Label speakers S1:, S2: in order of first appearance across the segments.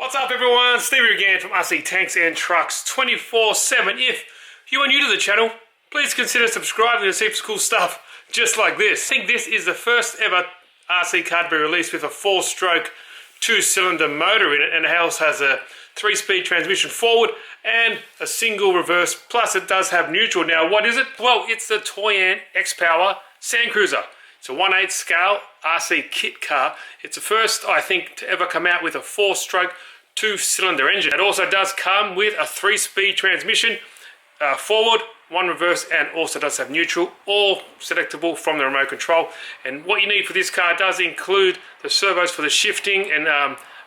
S1: What's up everyone, Steve here again from RC Tanks and Trucks 24/7. If you are new to the channel, please consider subscribing to see some cool stuff just like this. I think this is the first ever RC car to be released with a 4-stroke 2-cylinder motor in it, and it also has a 3-speed transmission forward and a single reverse, plus it does have neutral. Now what is it? Well, it's the Toyan X-Power Sand Cruiser. It's a 1/8 scale RC kit car. It's the first, I think, to ever come out with a 4-stroke 2-cylinder engine. It also does come with a 3-speed transmission, forward, 1 reverse, and also does have neutral, all selectable from the remote control. And what you need for this car does include the servos for the shifting and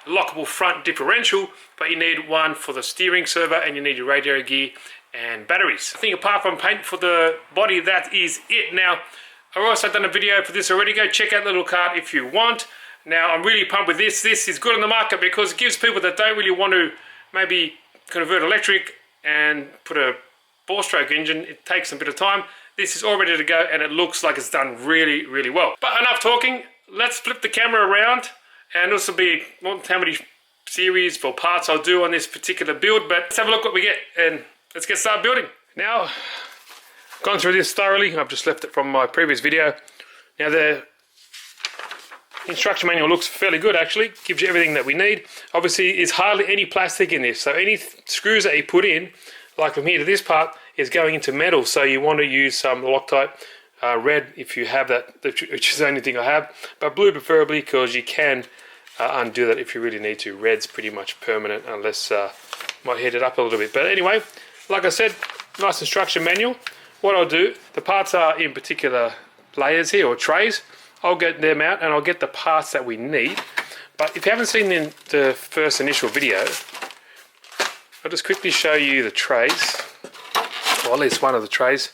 S1: lockable front differential, but you need one for the steering servo, and you need your radiator gear and batteries. I think apart from paint for the body, that is it. Now, I've also done a video for this already. Go check out the little card if you want. Now, I'm really pumped with this. This is good on the market because it gives people that don't really want to maybe convert electric and put a 4-stroke engine. It takes a bit of time. This is all ready to go, and it looks like it's done really, really well. But enough talking. Let's flip the camera around, and this will be how many series for parts I'll do on this particular build. But let's have a look what we get, and let's get started building. Now, gone through this thoroughly. I've just left it from my previous video. Now the instruction manual looks fairly good actually. Gives you everything that we need. Obviously there's hardly any plastic in this, so any screws that you put in, like from here to this part, is going into metal. So you want to use some Loctite red if you have that, which is the only thing I have, but blue preferably, because you can undo that if you really need to. Red's pretty much permanent unless might heat it up a little bit. But anyway, like I said, nice instruction manual. What I'll do, the parts are in particular layers here, or trays. I'll get them out and I'll get the parts that we need. But if you haven't seen the first initial video, I'll just quickly show you the trays, or at least one of the trays.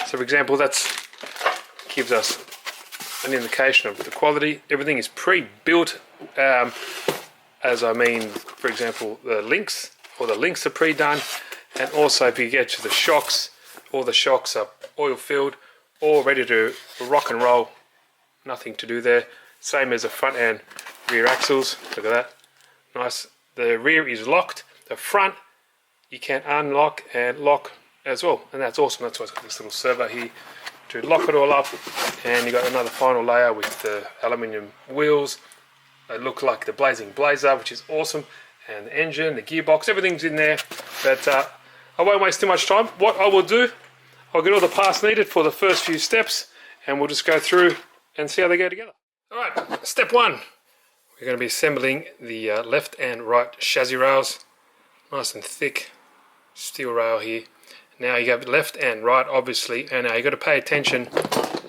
S1: So for example, that gives us an indication of the quality. Everything is pre-built, as I mean, for example, the links are pre-done, and also if you get to the shocks, all the shocks are oil filled, all ready to rock and roll. Nothing to do there. Same as the front and rear axles. Look at that. Nice. The rear is locked. The front you can unlock and lock as well. And that's awesome. That's why it's got this little servo here to lock it all up. And you got another final layer with the aluminium wheels. They look like the Blazing Blazer, which is awesome. And the engine, the gearbox, everything's in there. But I won't waste too much time. What I will do, I'll get all the parts needed for the first few steps, and we'll just go through and see how they go together. Alright, step 1. We're going to be assembling the left and right chassis rails. Nice and thick steel rail here. Now you got left and right, obviously, and now you've got to pay attention.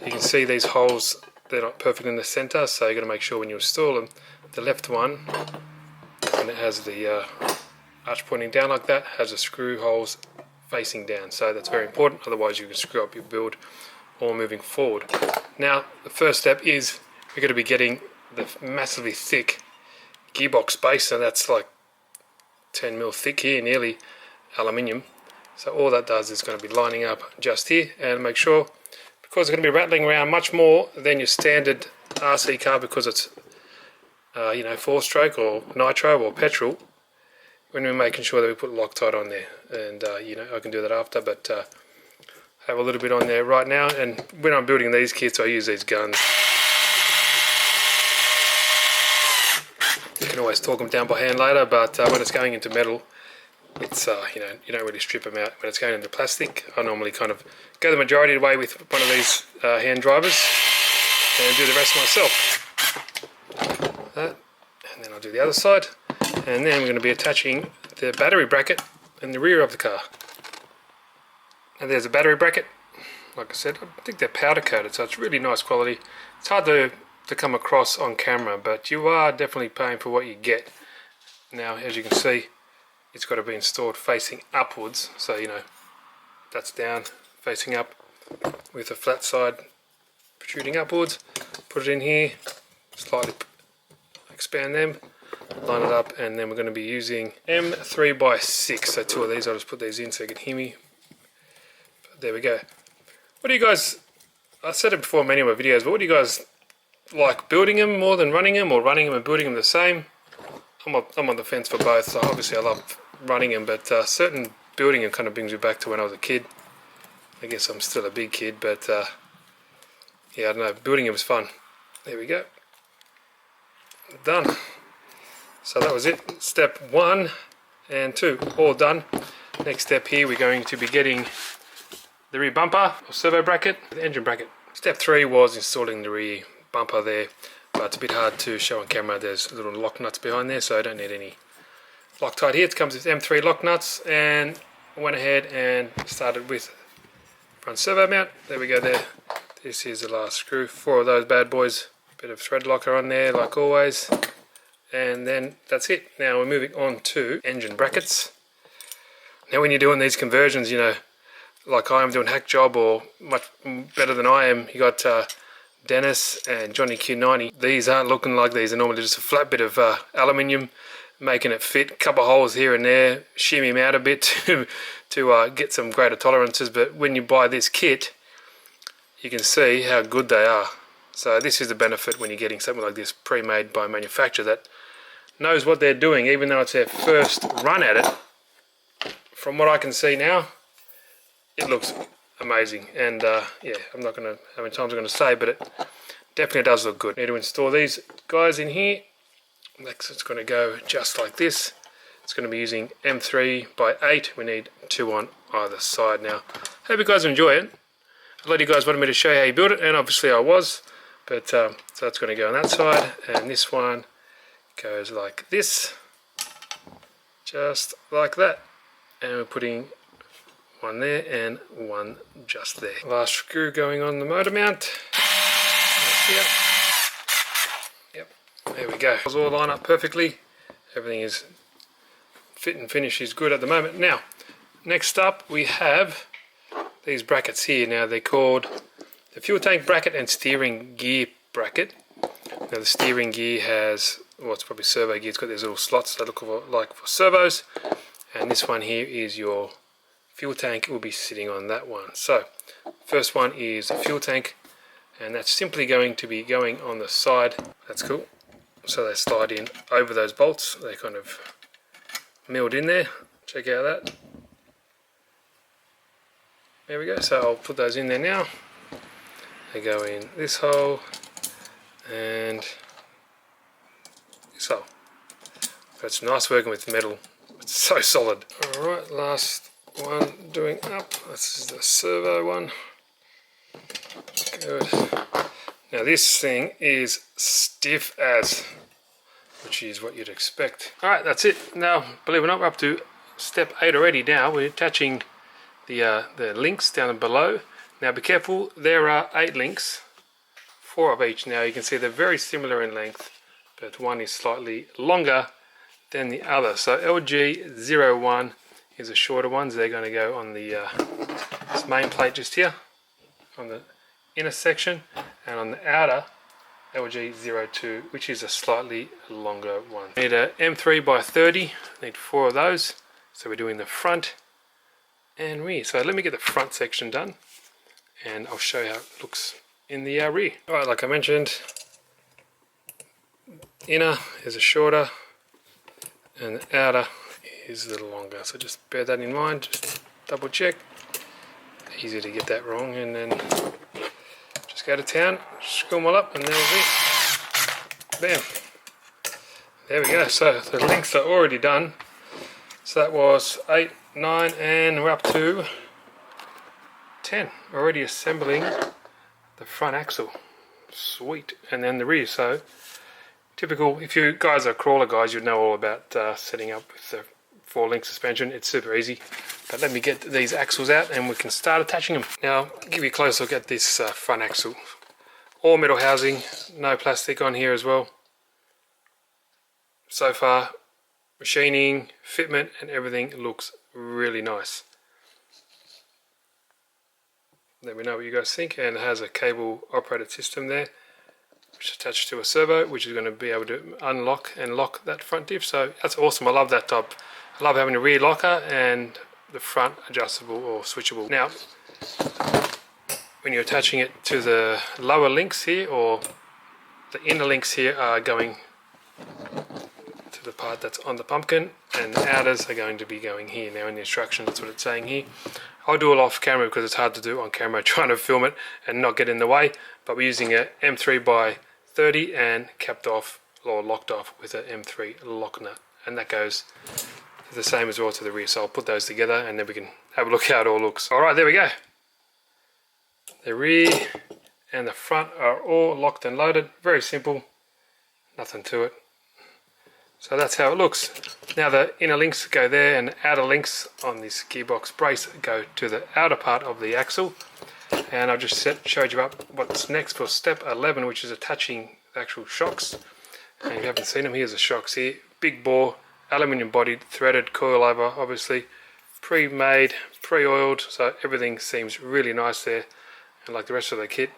S1: You can see these holes, they're not perfect in the center, so you've got to make sure when you install them, the left one, and it has the arch pointing down like that, has the screw holes facing down, so that's very important, otherwise you can screw up your build or moving forward. Now the first step is we're going to be getting the massively thick Gearbox Space, and that's like 10mm thick here, nearly aluminium. So all that does is going to be lining up just here, and make sure, because it's going to be rattling around much more than your standard RC car, because it's 4-stroke or nitro or petrol, when we're making sure that we put Loctite on there. And I can do that after, but I have a little bit on there right now. And when I'm building these kits, I use these guns. You can always torque them down by hand later, but when it's going into metal, it's you don't really strip them out. When it's going into plastic, I normally kind of go the majority of the way with one of these hand drivers and do the rest myself. That, and then I'll do the other side, and then we're going to be attaching the battery bracket in the rear of the car. And there's a battery bracket. Like I said, I think they're powder coated, so it's really nice quality. It's hard to come across on camera, but you are definitely paying for what you get. Now, as you can see, it's got to be installed facing upwards, so that's down, facing up, with the flat side protruding upwards. Put it in here, slightly expand them, line it up, and then we're going to be using M3x6. So 2 of these. I'll just put these in so you can hear me. But there we go. What do you guys, I said it before in many of my videos, but what do you guys like, building them more than running them, or running them and building them the same? I'm on the fence for both. So obviously I love running them, but certain building them kind of brings me back to when I was a kid. I guess I'm still a big kid, but yeah, I don't know, building them was fun. There we go. Done. So that was it. Step 1 and 2 all done. Next step here, we're going to be getting the rear bumper or servo bracket, the engine bracket. Step 3 was installing the rear bumper there, but it's a bit hard to show on camera. There's little lock nuts behind there, so I don't need any Loctite here. It comes with M3 lock nuts, and I went ahead and started with front servo mount. There we go there. This is the last screw. 4 of those bad boys. Bit of thread locker on there like always. And then that's it. Now we're moving on to engine brackets. Now when you're doing these conversions, you know, like I am doing hack job or much better than I am, you got Dennis and Johnny Q90. These aren't looking like these. They're normally just a flat bit of aluminium, making it fit. A couple of holes here and there, shimmy them out a bit to get some greater tolerances. But when you buy this kit, you can see how good they are. So this is the benefit when you're getting something like this pre-made by a manufacturer that knows what they're doing, even though it's their first run at it. From what I can see now, it looks amazing. And yeah, I'm not going to, how many times I'm going to say, but it definitely does look good. Need to install these guys in here. Next, it's going to go just like this. It's going to be using M3 by 8. We need 2 on either side now. Hope you guys enjoy it. A lot of you guys wanted me to show you how you build it, and obviously I was. But so that's going to go on that side, and this one goes like this, just like that. And we're putting one there and one just there. Last screw going on the motor mount. Yep, there we go. It's all line up perfectly. Everything is fit and finish is good at the moment. Now, next up we have these brackets here. Now they're called the fuel tank bracket and steering gear bracket. Now the steering gear has, well, it's probably servo gear. It's got these little slots that look like for servos, and this one here is your fuel tank. It will be sitting on that one. So first one is a fuel tank, and that's simply going to be going on the side. That's cool. So they slide in over those bolts. They kind of milled in there. Check out that. There we go. So I'll put those in there now. They go in this hole and this hole. It's nice working with metal. It's so solid. Alright, last one doing up. This is the servo one. Good. Now this thing is stiff as, which is what you'd expect. Alright, that's it. Now, believe it or not, we're up to step 8 already now. We're attaching the links down below. Now be careful, there are 8 links, 4 of each. Now you can see they're very similar in length, but one is slightly longer than the other. So LG01 is the shorter ones. They're going to go on the this main plate just here, on the inner section, and on the outer, LG02, which is a slightly longer one. Need a M3 by 30, need 4 of those. So we're doing the front and rear. So let me get the front section done, and I'll show you how it looks in the rear. Alright, like I mentioned, inner is a shorter and the outer is a little longer. So just bear that in mind, just double check. Easy to get that wrong, and then just go to town, screw them all up, and there's it. Bam. There we go. So the links are already done. So that was 8, 9, and we're up to 10. Already assembling the front axle. Sweet. And then the rear. So typical, if you guys are crawler guys, you'd know all about setting up with the 4-link suspension. It's super easy. But let me get these axles out and we can start attaching them. Now, I'll give you a close look at this front axle. All metal housing, no plastic on here as well. So far, machining, fitment, and everything looks really nice. Let me know what you guys think. And it has a cable operated system there, which is attached to a servo, which is going to be able to unlock and lock that front diff. So that's awesome. I love that type. I love having a rear locker and the front adjustable or switchable. Now, when you're attaching it to the lower links here, or the inner links here are going to the part that's on the pumpkin, and the outers are going to be going here. Now in the instruction, that's what it's saying here. I'll do it off camera because it's hard to do on camera trying to film it and not get in the way, but we're using a M3 by 30 and capped off or locked off with an M3 lock nut, and that goes the same as well to the rear. So I'll put those together and then we can have a look how it all looks. Alright, there we go. The rear and the front are all locked and loaded. Very simple, nothing to it. So that's how it looks. Now the inner links go there and the outer links on this gearbox brace go to the outer part of the axle. And I've just showed you up what's next for step 11, which is attaching the actual shocks. And if you haven't seen them, here's the shocks here. Big bore, aluminium bodied, threaded coilover, obviously. Pre-made, pre-oiled, so everything seems really nice there. And like the rest of the kit,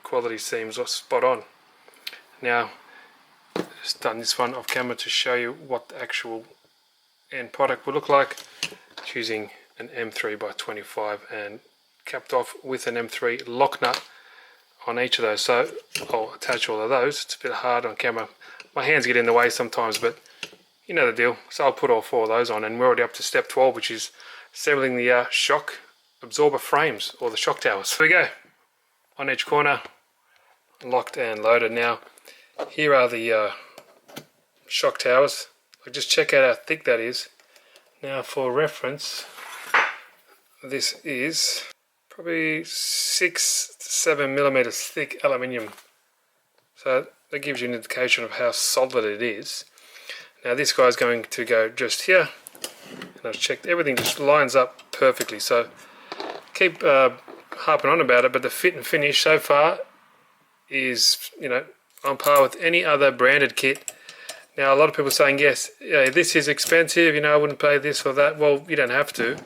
S1: quality seems spot on. Now, just done this one off camera to show you what the actual end product will look like. It's using an M3 by 25 and capped off with an M3 lock nut on each of those. So I'll attach all of those. It's a bit hard on camera. My hands get in the way sometimes, but you know the deal. So I'll put all 4 of those on, and we're already up to step 12, which is assembling the shock absorber frames, or the shock towers. Here we go. On each corner, locked and loaded. Now, here are the shock towers. Just check out how thick that is. Now, for reference, this is probably 6 to 7 millimeters thick aluminium. So that gives you an indication of how solid it is. Now this guy's going to go just here, and I've checked everything just lines up perfectly. So keep harping on about it, but the fit and finish so far is, you know, on par with any other branded kit. Now a lot of people are saying, yes, yeah, this is expensive, you know, I wouldn't pay this or that. Well, you don't have to,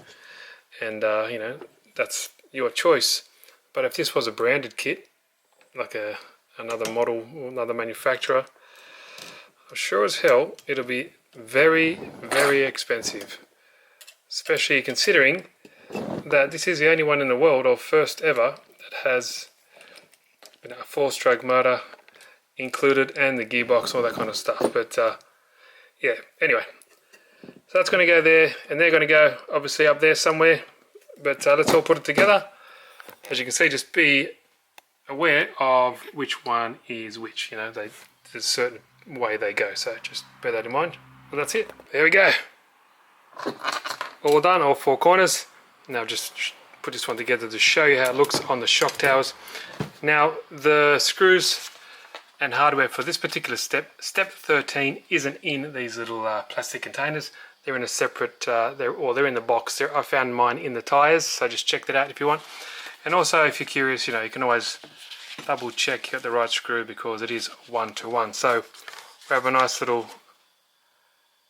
S1: and you know, that's your choice. But if this was a branded kit, like another model, another manufacturer, I'm sure as hell it'll be very, very expensive. Especially considering that this is the only one in the world, or first ever, that has, you know, a 4-stroke motor included and the gearbox, all that kind of stuff. But yeah, anyway, so that's going to go there, and they're going to go obviously up there somewhere. But let's all put it together. As you can see, just be aware of which one is which. You know, there's a certain way they go, so just bear that in mind. But that's it. There we go. All done, all 4 corners. Now just put this one together to show you how it looks on the shock towers. Now the screws and hardware for this particular step 13, isn't in these little plastic containers. They're in a separate, they're in the box. I found mine in the tires, so just check that out if you want. And also, if you're curious, you know, you can always double check you got the right screw, because it is 1-to-1. So we have a nice little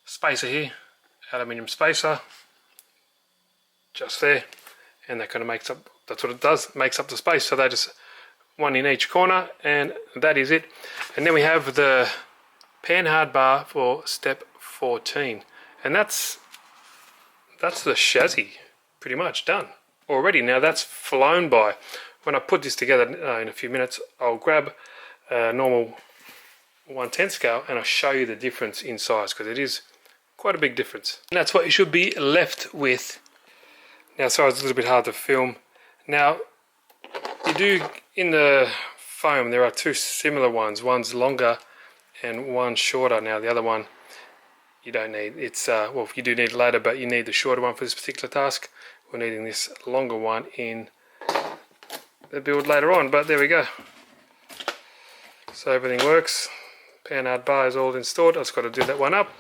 S1: spacer here, aluminium spacer, just there, and that kind of makes up, that's what it does, makes up the space. So that is one in each corner, and that is it. And then we have the panhard bar for step 14, and that's the chassis pretty much done already. Now that's flown by. When I put this together in a few minutes, I'll grab a normal 1/10 scale and I'll show you the difference in size, because it is quite a big difference. And that's what you should be left with. Now, sorry, it's a little bit hard to film. Now, you do, in the foam, there are 2 similar ones. One's longer and one's shorter. Now, the other one you don't need. It's, well, you do need a ladder, but you need the shorter one for this particular task. We're needing this longer one in the build later on, but there we go. So everything works. Panhard bar is all installed. I've just got to do that one up,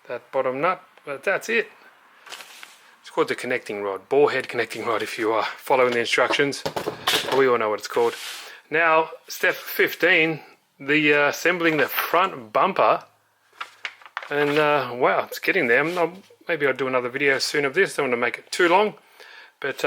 S1: that bottom nut, but that's it. It's called the connecting rod, bore head connecting rod, if you are following the instructions. We all know what it's called. Now, step 15, the assembling the front bumper. And wow, it's getting there. Maybe I'll do another video soon of this. Don't want to make it too long, but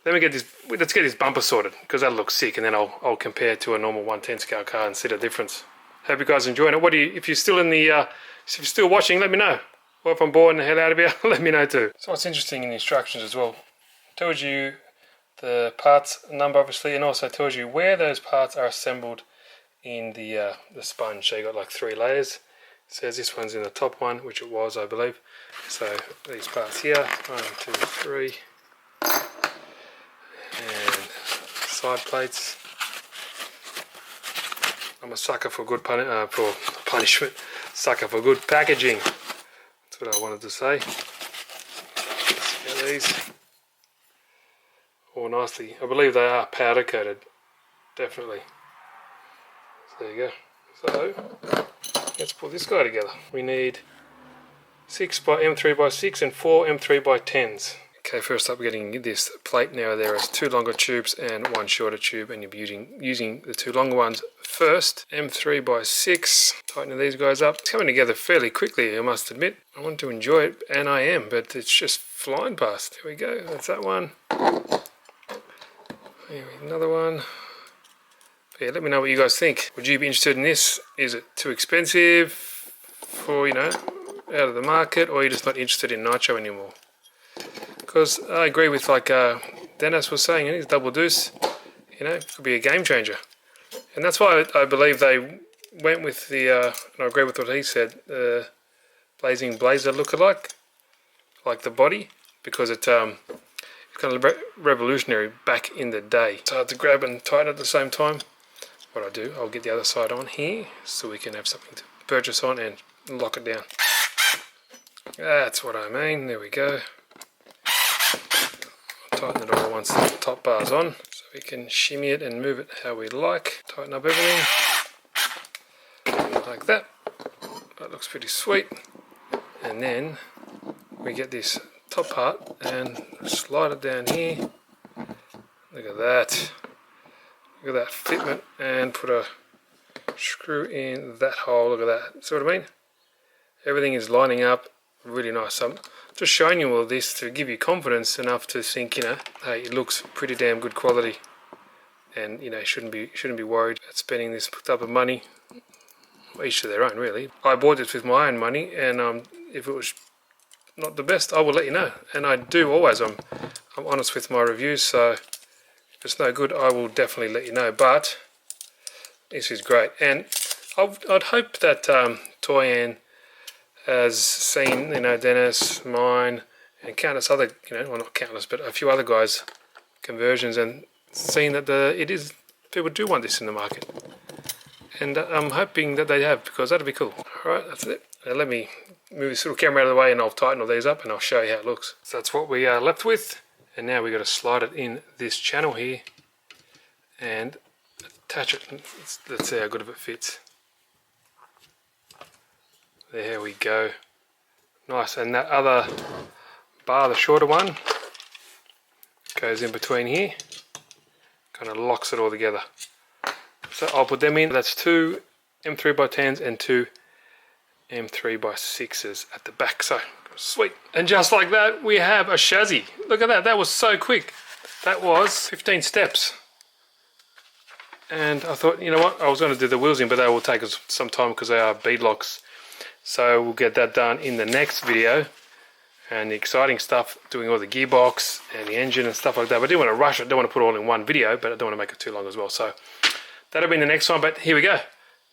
S1: let's get this bumper sorted, because that looks sick, and then I'll compare to a normal 1/10 scale car and see the difference. Hope you guys are enjoying it. If you're still in the, if you're still watching, let me know. Or if I'm boring the hell out of you, let me know too. So what's interesting in the instructions as well, tells you the parts number obviously, and also tells you where those parts are assembled in the sponge. So you got like 3 layers. says this one's in the top one, which it was, I believe. So these parts here, 1, 2, 3, and side plates. I'm a sucker for good punishment, sucker for good packaging. That's what I wanted to say. Let's get these all nicely. I believe they are powder coated, definitely. So there you go. So let's put this guy together. We need 6 by M3 by 6 and 4 M3 by 10s. Okay, first up, we're getting this plate now. There is 2 longer tubes and 1 shorter tube, and you'll be using the 2 longer ones first. M3 by 6, tightening these guys up. It's coming together fairly quickly, I must admit. I want to enjoy it, and I am, but it's just flying past. There we go, that's that one. Here, another one. But yeah, let me know what you guys think. Would you be interested in this? Is it too expensive for, out of the market, or are you just not interested in Nitro anymore? Because I agree with, like Dennis was saying, his double deuce, could be a game changer. And that's why I believe they went with the, and I agree with what he said, Blazing Blazer lookalike, like the body, because it's kind of revolutionary back in the day. It's hard to grab and tighten at the same time. What I do, I'll get the other side on here, so we can have something to purchase on and lock it down. That's what I mean, there we go. Tighten it all once the top bar's on, so we can shimmy it and move it how we like. Tighten up everything, like that. That looks pretty sweet. And then we get this top part and slide it down here. Look at that. Look at that fitment, and put a screw in that hole. Look at that. See what I mean? Everything is lining up really nice. I'm just showing you all this to give you confidence enough to think, hey, it looks pretty damn good quality, and shouldn't be worried about spending this type of money. Each to their own, really. I bought this with my own money, and if it was not the best, I will let you know. And I do always. I'm honest with my reviews, so if it's no good, I will definitely let you know. But this is great, and I'd hope that Toyan has seen, Dennis, mine, and countless other, well, not countless, but a few other guys' conversions, and seen that people do want this in the market. And I'm hoping that they have, because that'd be cool. Alright, that's it. Now let me move this little camera out of the way, and I'll tighten all these up, and I'll show you how it looks. So that's what we are left with, and now we've got to slide it in this channel here, and attach it. Let's see how good of it fits. There we go. Nice. And that other bar, the shorter one, goes in between here. Kind of locks it all together. So I'll put them in. That's 2 M3 by 10s and 2 M3 by 6s at the back. So sweet. And just like that, we have a chassis. Look at that. That was so quick. That was 15 steps. And I thought, you know what, I was going to do the wheels in, but they will take us some time because they are bead locks. So we'll get that done in the next video. And the exciting stuff, doing all the gearbox and the engine and stuff like that. But I didn't want to rush it, I don't want to put it all in one video, but I don't want to make it too long as well. So that'll be in the next one, but here we go.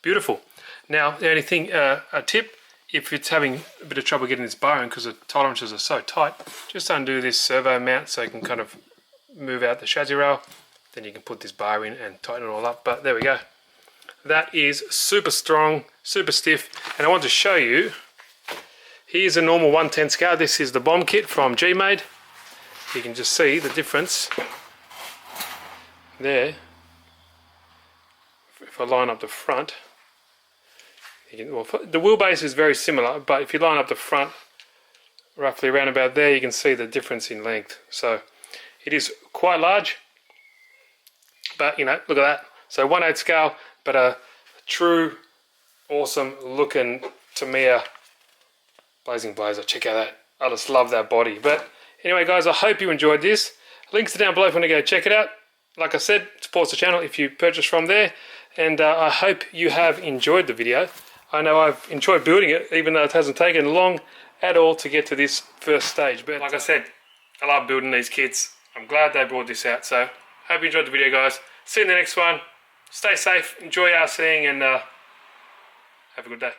S1: Beautiful. Now, the only thing, a tip, if it's having a bit of trouble getting this bar in because the tolerances are so tight, just undo this servo mount so you can kind of move out the chassis rail. Then you can put this bar in and tighten it all up. But there we go. That is super strong, super stiff. And I want to show you, here's a normal 1/10 scale. This is the bomb kit from G-Made. You can just see the difference there. If I line up the front, well, the wheelbase is very similar, but if you line up the front roughly around about there, you can see the difference in length. So it is quite large, but look at that. So 1/8 scale, but a true awesome looking Tamiya Blazing Blazer. Check out that. I just love that body. But anyway, guys, I hope you enjoyed this. Links are down below if you want to go check it out. Like I said, it supports the channel if you purchase from there. And I hope you have enjoyed the video. I know I've enjoyed building it, even though it hasn't taken long at all to get to this first stage. But like I said, I love building these kits. I'm glad they brought this out. So hope you enjoyed the video, guys. See you in the next one. Stay safe, enjoy RCing, and have a good day.